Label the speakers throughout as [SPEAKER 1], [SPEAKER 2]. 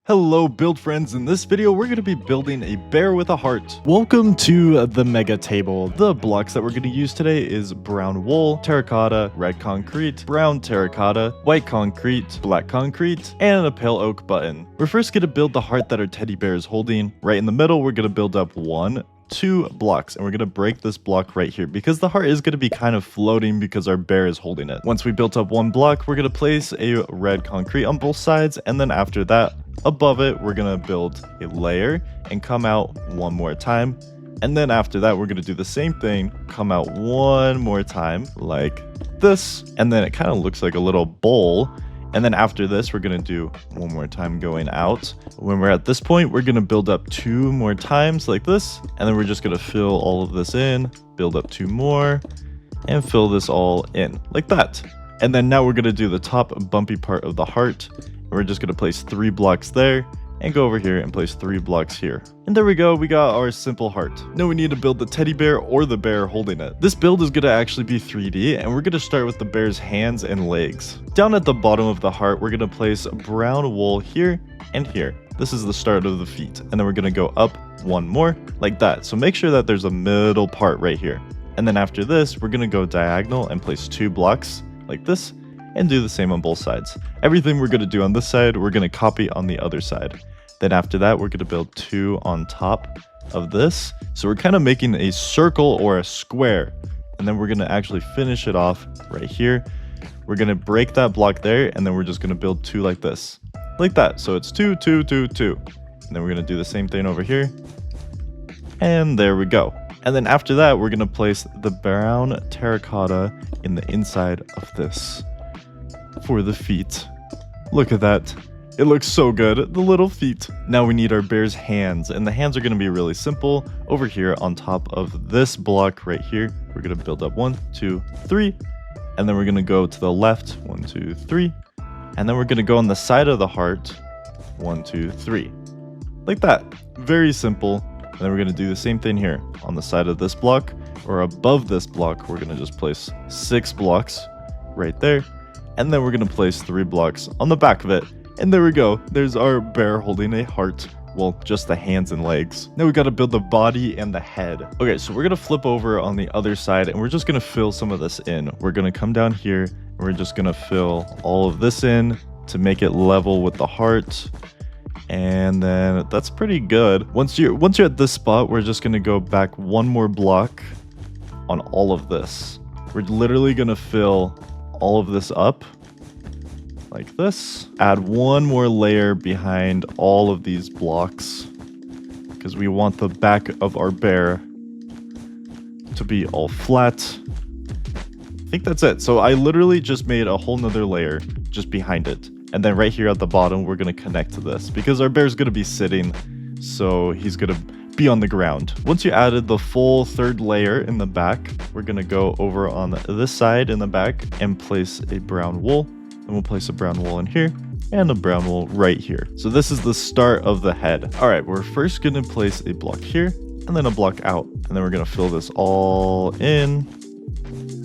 [SPEAKER 1] Hello build friends, in this video we're going to be building a bear with a heart. Welcome to the mega table. The blocks that we're going to use today is brown wool, terracotta, red concrete, brown terracotta, white concrete, black concrete, and a pale oak button. We're first going to build the heart that our teddy bear is holding. Right in the middle we're going to build up 2 blocks, and we're going to break this block right here because the heart is going to be kind of floating because our bear is holding it. Once we built up 1 block, we're going to place a red concrete on both sides, and then after that, above it, we're going to build a layer and come out 1 more time. And then after that, we're going to do the same thing, come out 1 more time like this, and then it kind of looks like a little bowl. And then after this, we're going to do 1 more time going out. When we're at this point, we're going to build up 2 more times like this. And then we're just going to fill all of this in, build up 2 more, and fill this all in like that. And then now we're going to do the top bumpy part of the heart. And we're just going to place 3 blocks there and go over here and place 3 blocks here. And there we go, we got our simple heart. Now we need to build the teddy bear or the bear holding it. This build is going to actually be 3D, and we're going to start with the bear's hands and legs. Down at the bottom of the heart, we're going to place brown wool here and here. This is the start of the feet, and then we're going to go up 1 more like that. So make sure that there's a middle part right here. And then after this, we're going to go diagonal and place 2 blocks like this, and do the same on both sides. Everything we're going to do on this side, we're going to copy on the other side. Then after that, we're going to build 2 on top of this. So we're kind of making a circle or a square. And then we're going to actually finish it off right here. We're going to break that block there, and then we're just going to build 2 like this. Like that. So it's 2, 2, 2, 2. And then we're going to do the same thing over here. And there we go. And then after that, we're going to place the brown terracotta in the inside of this for the feet. Look at that. It looks so good, the little feet. Now we need our bear's hands, and the hands are going to be really simple. Over here on top of this block right here, we're going to build up 1, 2, 3, and then we're going to go to the left, 1, 2, 3, and then we're going to go on the side of the heart, 1, 2, 3, like that. Very simple. And then we're going to do the same thing here on the side of this block, or above this block. We're going to just place 6 blocks right there, and then we're going to place 3 blocks on the back of it. And there we go. There's our bear holding a heart. Well, just the hands and legs. Now we got to build the body and the head. Okay, so we're going to flip over on the other side, and we're just going to fill some of this in. We're going to come down here, and we're just going to fill all of this in to make it level with the heart. And then that's pretty good. Once you're at this spot, we're just going to go back 1 more block on all of this. We're literally going to fill all of this up like this. Add 1 more layer behind all of these blocks because we want the back of our bear to be all flat. I think that's it. So I literally just made a whole nother layer just behind it. And then right here at the bottom, we're going to connect to this because our bear's going to be sitting, so he's going to be on the ground. Once you added the full 3rd layer in the back, we're going to go over on this side in the back and place a brown wool. And we'll place a brown wool in here and a brown wool right here. So this is the start of the head. All right, we're first going to place a block here and then a block out. And then we're going to fill this all in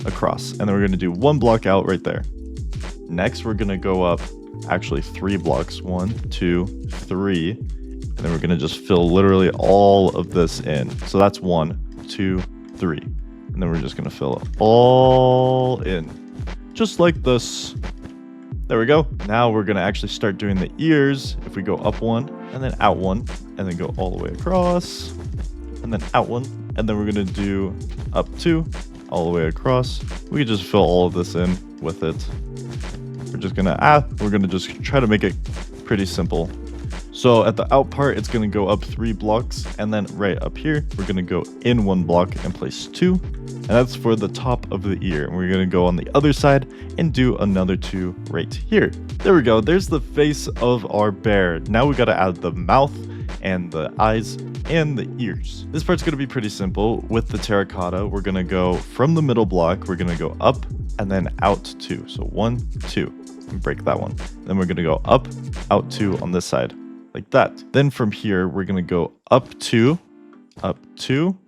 [SPEAKER 1] across. And then we're going to do 1 block out right there. Next, we're going to go up actually 3 blocks. 1, 2, 3. And then we're going to just fill literally all of this in. So that's 1, 2, 3. And then we're just going to fill it all in just like this. There we go. Now we're going to actually start doing the ears. If we go up 1 and then out 1 and then go all the way across and then out 1, and then we're going to do up 2 all the way across. We can just fill all of this in with it. We're going to just try to make it pretty simple. So at the out part, it's going to go up 3 blocks, and then right up here, we're going to go in 1 block and place 2. And that's for the top of the ear. And we're going to go on the other side and do another 2 right here. There we go. There's the face of our bear. Now we got to add the mouth and the eyes and the ears. This part's going to be pretty simple. With the terracotta, we're going to go from the middle block. We're going to go up and then out 2. So 1, 2. And break that one. Then we're going to go up, out 2 on this side. Like that. Then from here, we're going to go up 2,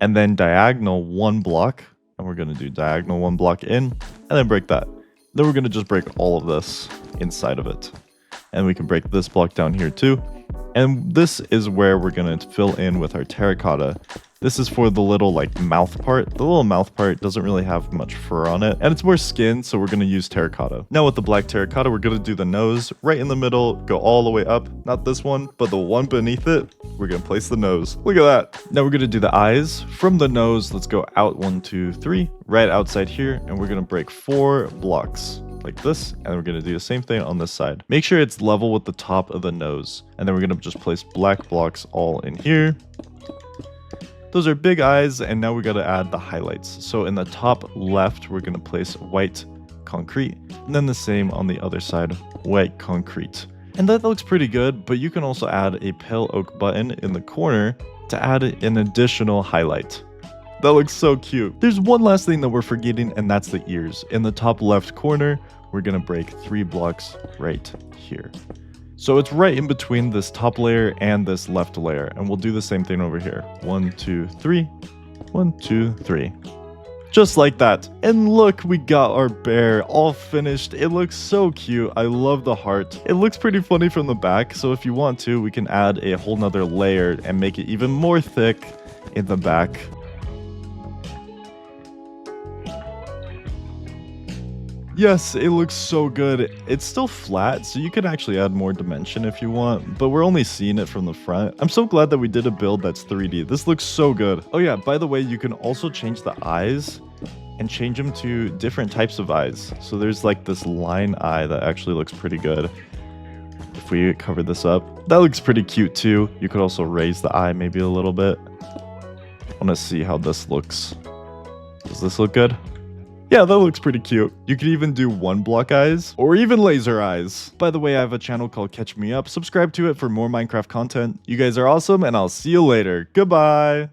[SPEAKER 1] and then diagonal 1 block. And we're going to do diagonal 1 block in, and then break that. Then we're going to just break all of this inside of it. And we can break this block down here too. And this is where we're going to fill in with our terracotta. This is for the little like mouth part. The little mouth part doesn't really have much fur on it, and it's more skin, so we're going to use terracotta. Now with the black terracotta, we're going to do the nose right in the middle, go all the way up. Not this one, but the one beneath it. We're going to place the nose. Look at that. Now we're going to do the eyes. From the nose, let's go out 1, 2, 3, right outside here, and we're going to break 4 blocks. Like this, and we're going to do the same thing on this side. Make sure it's level with the top of the nose, and then we're going to just place black blocks all in here. Those are big eyes, and now we got to add the highlights. So in the top left, we're going to place white concrete, and then the same on the other side, white concrete. And that looks pretty good, but you can also add a pale oak button in the corner to add an additional highlight. That looks so cute. There's one last thing that we're forgetting, and that's the ears. In the top left corner, we're going to break 3 blocks right here. So it's right in between this top layer and this left layer, and we'll do the same thing over here. 1, 2, 3. 1, 2, 3. Just like that. And look, we got our bear all finished. It looks so cute. I love the heart. It looks pretty funny from the back, so if you want to, we can add a whole nother layer and make it even more thick in the back. Yes, it looks so good. It's still flat, so you can actually add more dimension if you want, but we're only seeing it from the front. I'm so glad that we did a build that's 3D. This looks so good. Oh yeah, by the way, you can also change the eyes and change them to different types of eyes. So there's like this line eye that actually looks pretty good. If we cover this up, that looks pretty cute too. You could also raise the eye maybe a little bit. I want to see how this looks. Does this look good? Yeah, that looks pretty cute. You could even do 1 block eyes or even laser eyes. By the way, I have a channel called Catch Me Up. Subscribe to it for more Minecraft content. You guys are awesome, and I'll see you later. Goodbye.